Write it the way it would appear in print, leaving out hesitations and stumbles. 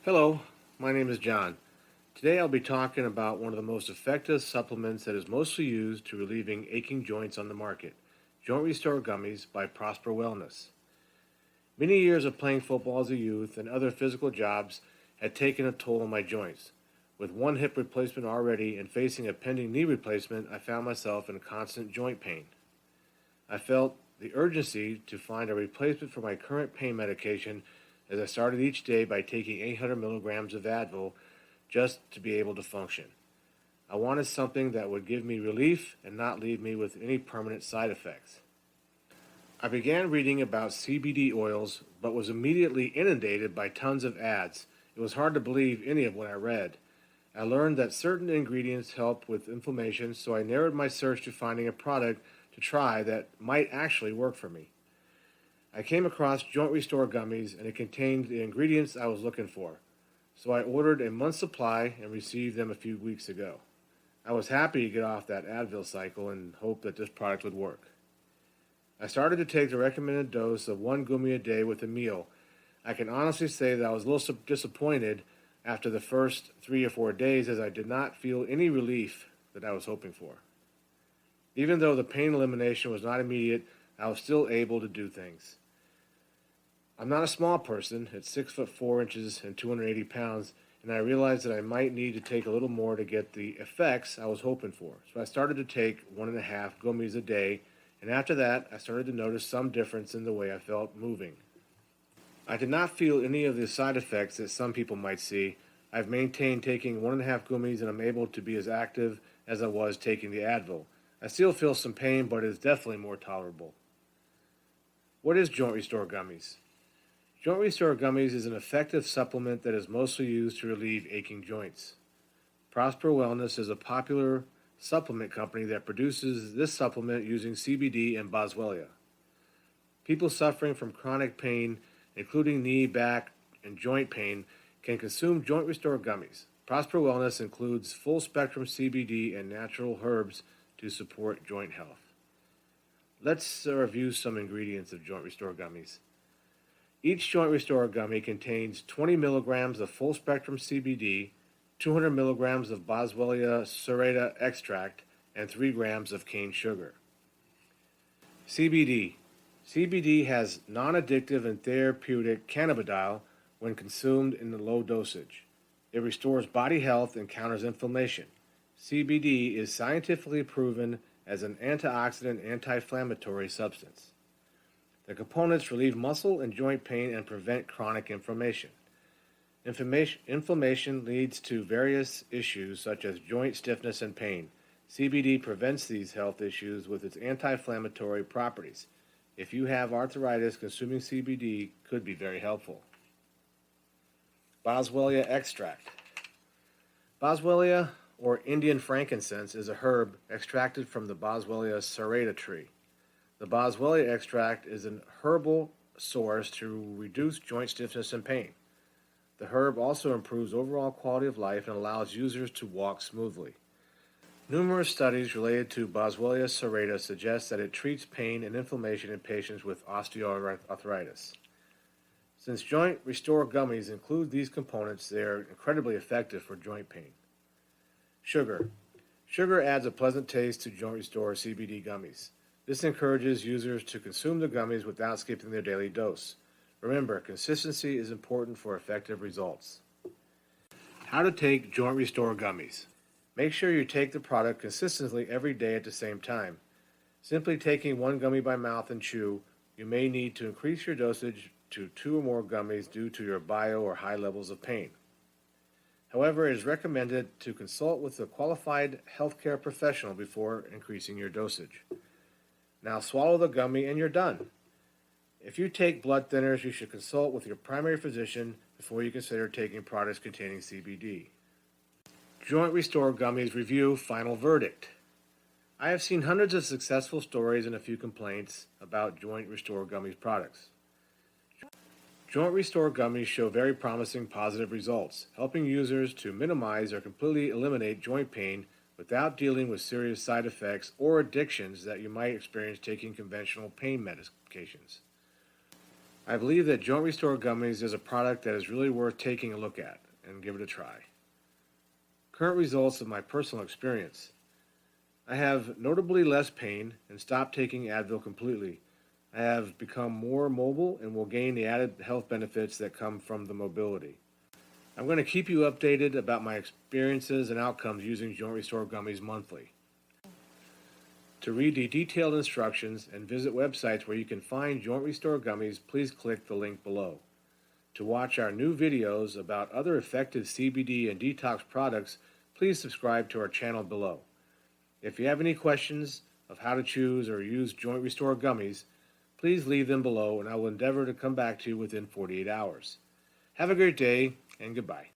Hello, my name is John. Today I'll be talking about one of the most effective supplements that is mostly used to relieving aching joints on the market, Joint Restore Gummies by Prosper Wellness. Many years of playing football as a youth and other physical jobs had taken a toll on my joints. With one hip replacement already and facing a pending knee replacement, I found myself in constant joint pain. I felt the urgency to find a replacement for my current pain medication as I started each day by taking 800 milligrams of Advil just to be able to function. I wanted something that would give me relief and not leave me with any permanent side effects. I began reading about CBD oils, but was immediately inundated by tons of ads. It was hard to believe any of what I read. I learned that certain ingredients help with inflammation, so I narrowed my search to finding a product to try that might actually work for me. I came across Joint Restore Gummies, and it contained the ingredients I was looking for, so I ordered a month's supply and received them a few weeks ago. I was happy to get off that Advil cycle and hoped that this product would work. I started to take the recommended dose of one gummy a day with a meal. I can honestly say that I was a little disappointed after the first 3 or 4 days, as I did not feel any relief that I was hoping for. Even though the pain elimination was not immediate, I was still able to do things. I'm not a small person at 6'4" and 280 pounds, and I realized that I might need to take a little more to get the effects I was hoping for. So I started to take 1.5 gummies a day, and after that, I started to notice some difference in the way I felt moving. I did not feel any of the side effects that some people might see. I've maintained taking 1.5 gummies, and I'm able to be as active as I was taking the Advil. I still feel some pain, but it is definitely more tolerable. What is Joint Restore Gummies? Joint Restore Gummies is an effective supplement that is mostly used to relieve aching joints. Prosper Wellness is a popular supplement company that produces this supplement using CBD and boswellia. People suffering from chronic pain, including knee, back, and joint pain, can consume Joint Restore Gummies. Prosper Wellness includes full-spectrum CBD and natural herbs to support joint health. Let's review some ingredients of Joint Restore Gummies. Each Joint Restore Gummy contains 20 milligrams of full-spectrum CBD, 200 milligrams of boswellia serrata extract, and 3 grams of cane sugar. CBD. CBD has non-addictive and therapeutic cannabidiol when consumed in a low dosage. It restores body health and counters inflammation. CBD is scientifically proven as an antioxidant anti-inflammatory substance. The components relieve muscle and joint pain and prevent chronic inflammation. Inflammation leads to various issues such as joint stiffness and pain. CBD prevents these health issues with its anti-inflammatory properties. If you have arthritis, consuming CBD could be very helpful. Boswellia extract. Boswellia, or Indian frankincense, is a herb extracted from the Boswellia serrata tree. The boswellia extract is an herbal source to reduce joint stiffness and pain. The herb also improves overall quality of life and allows users to walk smoothly. Numerous studies related to Boswellia serrata suggest that it treats pain and inflammation in patients with osteoarthritis. Since Joint Restore Gummies include these components, they are incredibly effective for joint pain. Sugar. Sugar adds a pleasant taste to Joint Restore CBD gummies. This encourages users to consume the gummies without skipping their daily dose. Remember, consistency is important for effective results. How to take Joint Restore Gummies. Make sure you take the product consistently every day at the same time. Simply taking one gummy by mouth and chew, you may need to increase your dosage to 2 or more gummies due to your bio or high levels of pain. However, it is recommended to consult with a qualified healthcare professional before increasing your dosage. Now swallow the gummy and you're done. If you take blood thinners, you should consult with your primary physician before you consider taking products containing CBD. Joint Restore Gummies Review Final Verdict. I have seen hundreds of successful stories and a few complaints about Joint Restore Gummies products. Joint Restore Gummies show very promising positive results, helping users to minimize or completely eliminate joint pain without dealing with serious side effects or addictions that you might experience taking conventional pain medications. I believe that Joint Restore Gummies is a product that is really worth taking a look at and give it a try. Current results of my personal experience. I have notably less pain and stopped taking Advil completely. I have become more mobile and will gain the added health benefits that come from the mobility. I'm going to keep you updated about my experiences and outcomes using Joint Restore Gummies monthly. To read the detailed instructions and visit websites where you can find Joint Restore Gummies, please click the link below. To watch our new videos about other effective CBD and detox products, please subscribe to our channel below. If you have any questions of how to choose or use Joint Restore Gummies, please leave them below and I will endeavor to come back to you within 48 hours. Have a great day and goodbye.